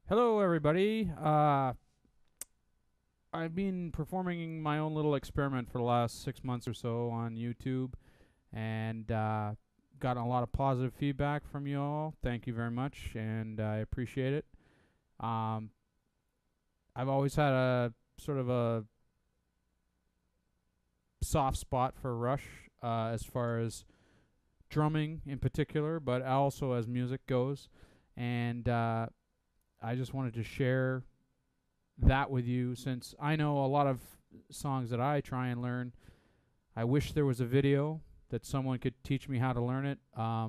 Hello, everybody. I've been performing my own little experiment for the last 6 months or so on YouTube, and gotten a lot of positive feedback from you all. Thank you very much, and I appreciate it. Um, I've always had a sort of a soft spot for Rush as far as drumming in particular, but also as music goes, and I just wanted to share that with you since I know a lot of songs that I try and learn. I wish there was a video that someone could teach me how to learn it. I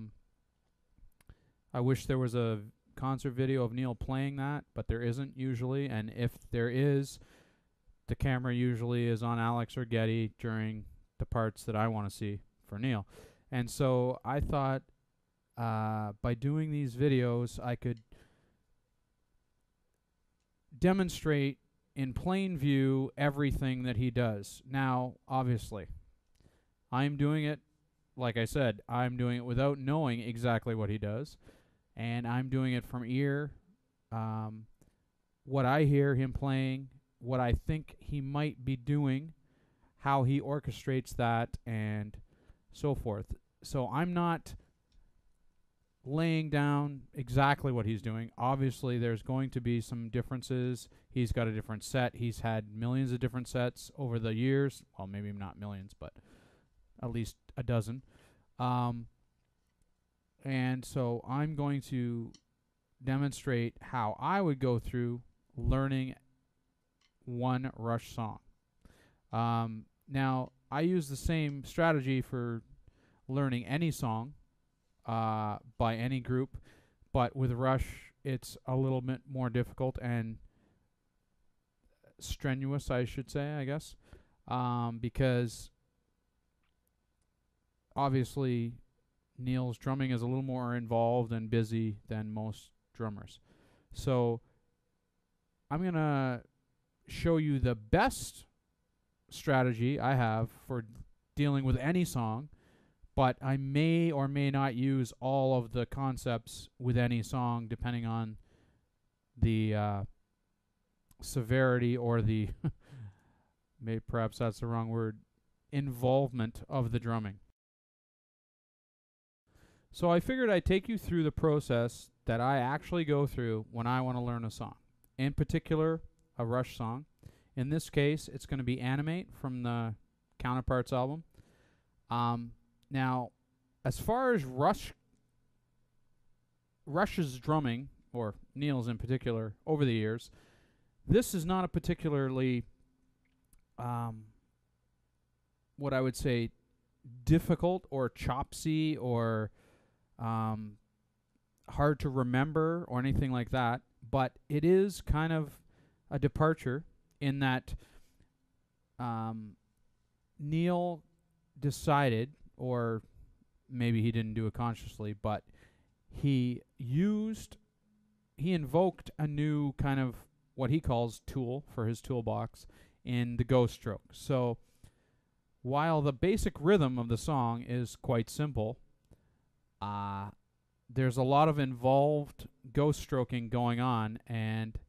wish there was a concert video of Neil playing that, but there isn't usually. And if there is, the camera usually is on Alex or Getty during the parts that I want to see for Neil. And so I thought by doing these videos, I could demonstrate in plain view everything that he does. Now, obviously, I'm doing it, like I said, I'm doing it without knowing exactly what he does, and I'm doing it from ear. What I hear him playing, what I think he might be doing, how he orchestrates that, and so forth. So I'm not laying down exactly what he's doing. Obviously, there's going to be some differences. He's got a different set. He's had millions of different sets over the years. Well, maybe not millions, but at least a dozen. And so I'm going to demonstrate how I would go through learning one Rush song. Now, I use the same strategy for learning any song by any group, but with Rush, it's a little bit more difficult and strenuous, I should say, I guess, because obviously Neil's drumming is a little more involved and busy than most drummers. So I'm going to show you the best strategy I have for dealing with any song, but I may or may not use all of the concepts with any song depending on the severity or the maybe perhaps that's the wrong word, involvement of the drumming. So I figured I'd take you through the process that I actually go through when I want to learn a song. In particular, a Rush song. In this case, it's going to be Animate from the Counterparts album. Now, as far as Rush's drumming, or Neil's in particular, over the years, this is not a particularly, what I would say, difficult or chopsy or hard to remember or anything like that, but it is kind of a departure in that Neil decided, or maybe he didn't do it consciously, but he invoked a new kind of what he calls tool for his toolbox in the ghost stroke. So while the basic rhythm of the song is quite simple, there's a lot of involved ghost stroking going on, and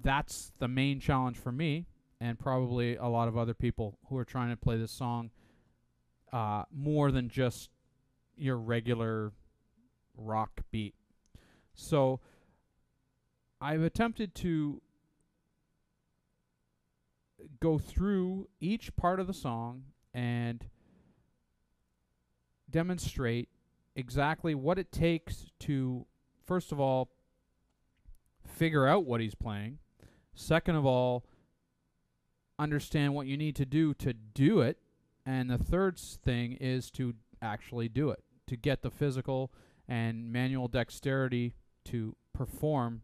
that's the main challenge for me and probably a lot of other people who are trying to play this song more than just your regular rock beat. So I've attempted to go through each part of the song and demonstrate exactly what it takes to, first of all, figure out what he's playing. Second of all, understand what you need to do it. And the third thing is to actually do it, to get the physical and manual dexterity to perform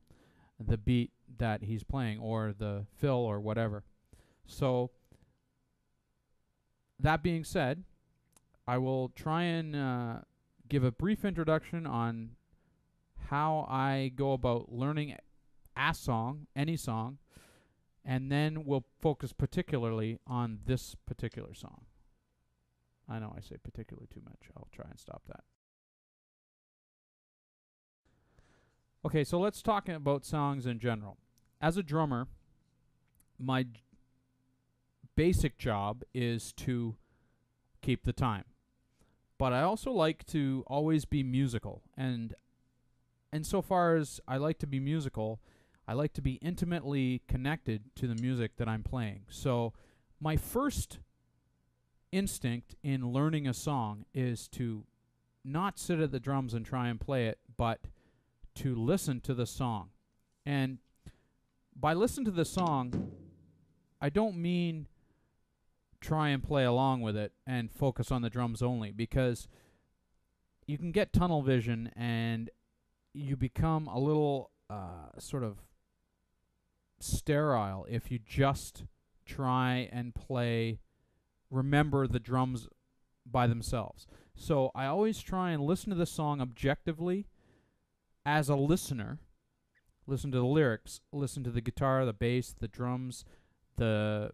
the beat that he's playing, or the fill, or whatever. So that being said, I will try and give a brief introduction on how I go about learning a song, any song, and then we'll focus particularly on this particular song. I know I say particularly too much. I'll try and stop that. Okay, so let's talk about songs in general. As a drummer, my basic job is to keep the time. But I also like to always be musical. And insofar as I like to be musical, I like to be intimately connected to the music that I'm playing. So my first instinct in learning a song is to not sit at the drums and try and play it, but to listen to the song. And by listen to the song, I don't mean try and play along with it and focus on the drums only, because you can get tunnel vision and you become a little sort of sterile if you just try and remember the drums by themselves. So I always try and listen to the song objectively as a listener. Listen to the lyrics, listen to the guitar, the bass, the drums, the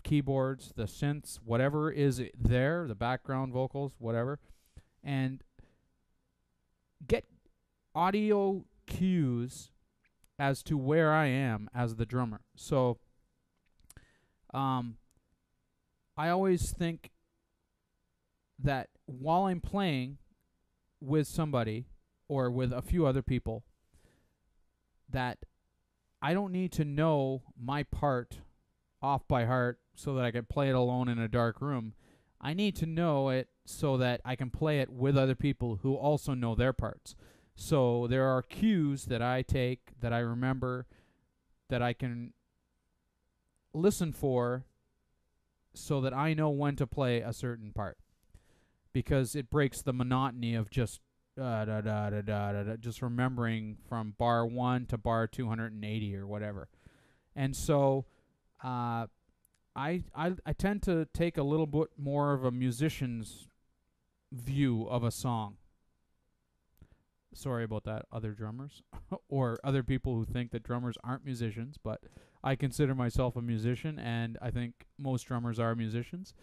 keyboards, the synths, whatever is there, the background vocals, whatever, and get audio cues as to where I am as the drummer. So I always think that while I'm playing with somebody or with a few other people, that I don't need to know my part off by heart so that I can play it alone in a dark room. I need to know it so that I can play it with other people who also know their parts. So there are cues that I take, that I remember, that I can listen for so that I know when to play a certain part. Because it breaks the monotony of just just remembering from bar 1 to bar 280 or whatever. And so I tend to take a little bit more of a musician's view of a song. Sorry about that, other drummers or other people who think that drummers aren't musicians, but I consider myself a musician, and I think most drummers are musicians.